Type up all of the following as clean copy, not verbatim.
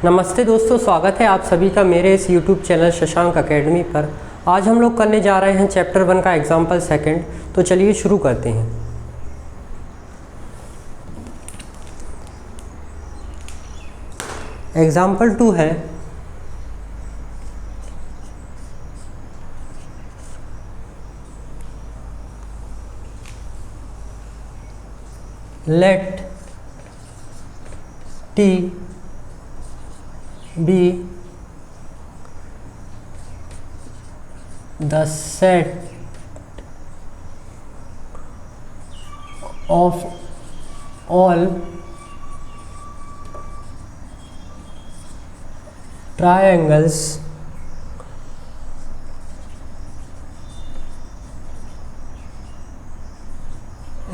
नमस्ते दोस्तों, स्वागत है आप सभी का मेरे इस YouTube चैनल शशांक एकेडमी पर। आज हम लोग करने जा रहे हैं चैप्टर 1 का एग्जाम्पल सेकंड। तो चलिए शुरू करते हैं। एग्जाम्पल 2 है let T be the set of all triangles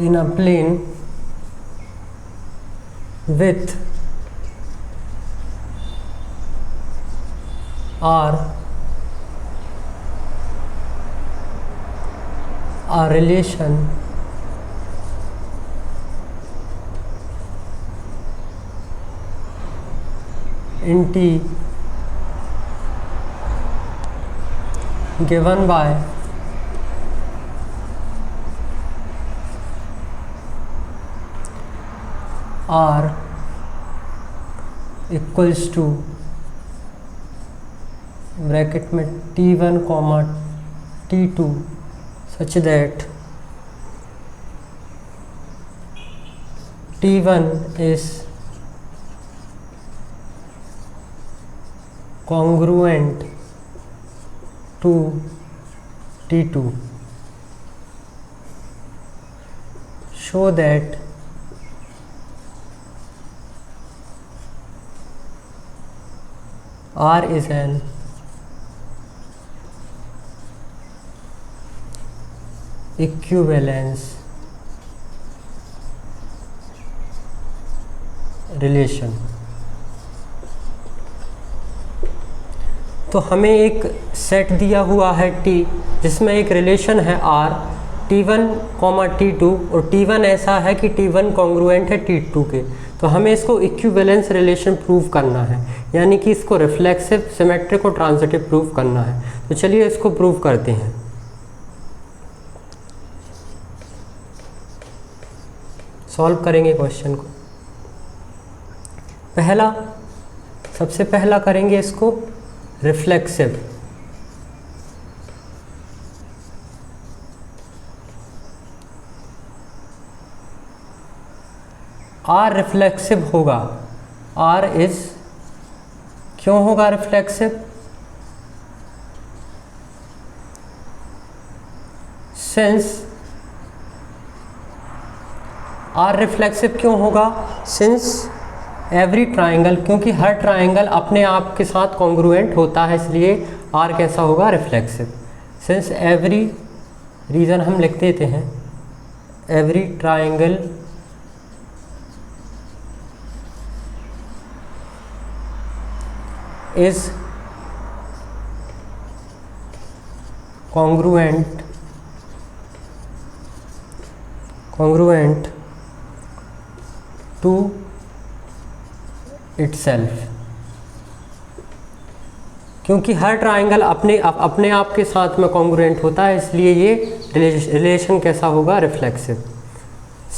in a plane with are a relation in T given by R equals to bracket में T1, T2 such that T1 is congruent to T2. Show that R is an equivalence relation. तो हमें एक set दिया हुआ है T जिसमें एक relation है R T1, T2 और T1 ऐसा है कि T1 कॉन्ग्रुएंट है T2 के। तो हमें इसको इक्विवेलेंस रिलेशन प्रूव करना है, यानी कि इसको रिफ्लेक्सिव, सिमेट्रिक और ट्रांजिटिव प्रूव करना है। तो चलिए इसको प्रूव करते हैं। सॉल्व करेंगे क्वेश्चन को। सबसे पहला करेंगे इसको रिफ्लेक्सिव। आर रिफ्लेक्सिव होगा। आर इज क्यों होगा रिफ्लेक्सिव? सिंस आर रिफ्लेक्सिव क्यों होगा? सिंस एवरी ट्राइंगल, क्योंकि हर ट्राइंगल अपने आप के साथ कॉन्ग्रुएंट होता है, इसलिए आर कैसा होगा? रिफ्लेक्सिव। सिंस एवरी, रीज़न हम लिख देते हैं, every triangle is congruent to itself, क्योंकि हर ट्राइंगल अपने आप के साथ में कॉन्ग्रुएंट होता है, इसलिए ये रिलेशन कैसा होगा? रिफ्लेक्सिव।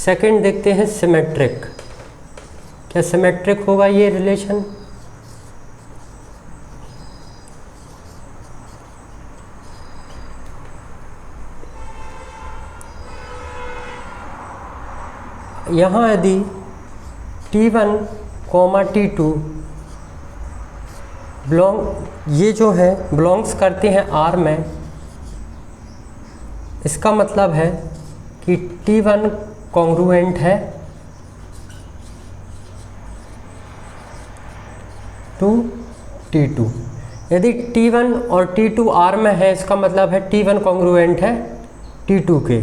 सेकंड देखते हैं सिमेट्रिक। क्या सिमेट्रिक होगा ये रिलेशन? यहाँ यदि T1, T2 ये जो है बिलोंग्स करते हैं R में, इसका मतलब है कि T1 कॉन्ग्रुएंट है टू T2। यदि T1 और T2 R में है, इसका मतलब है T1 कॉन्ग्रुएंट है T2 के।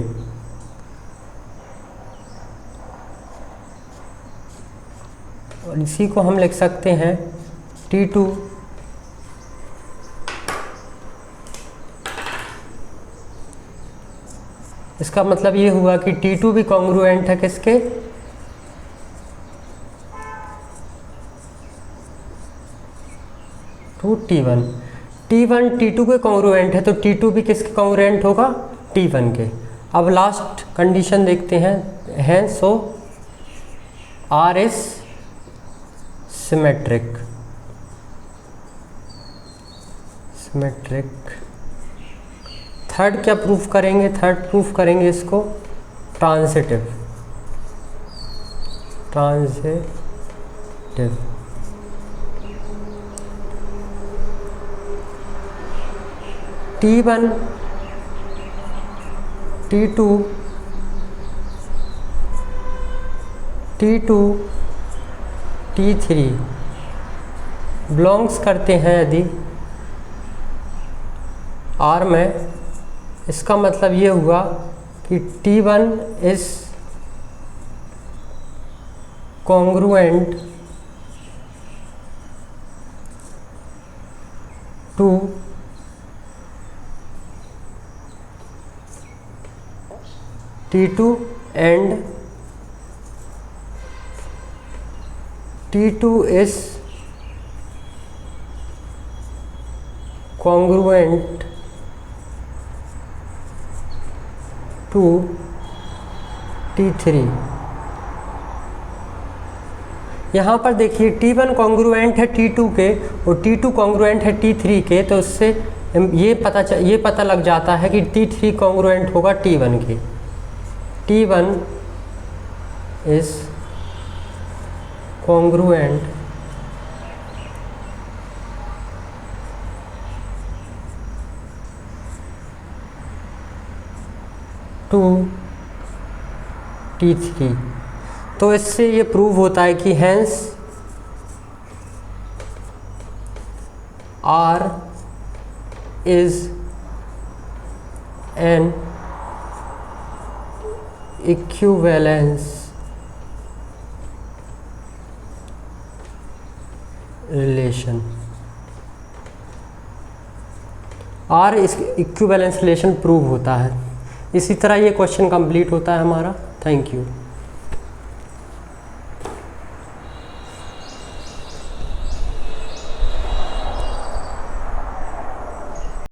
और इसी को हम लिख सकते हैं T2 इसका मतलब ये हुआ कि T2 भी कॉन्ग्रुएंट है किसके, टू T1। T1 T2 के कॉन्ग्रुएंट है तो T2 भी किसके कॉन्ग्रुएंट होगा, T1 के। अब लास्ट कंडीशन देखते हैं सो R इज सिमेट्रिक। थर्ड क्या प्रूफ करेंगे, थर्ड प्रूफ करेंगे इसको transitive. T1 T2 T3 belongs करते हैं यदि R में, इसका मतलब ये हुआ कि T1 इज congruent to T2 and T2 is congruent to T3। यहाँ पर देखिए T1 कॉन्ग्रुएंट है T2 के और T2 कॉन्ग्रुएंट है T3 के, तो उससे ये पता लग जाता है कि T3 कॉन्ग्रुएंट होगा T1 के। T1 is congruent to T3। तो इससे ये प्रूव होता है कि hence R is an equivalence relation. R इस इक्विवेलेंस रिलेशन प्रूव होता है। इसी तरह ये क्वेश्चन कंप्लीट होता है हमारा। Thank you.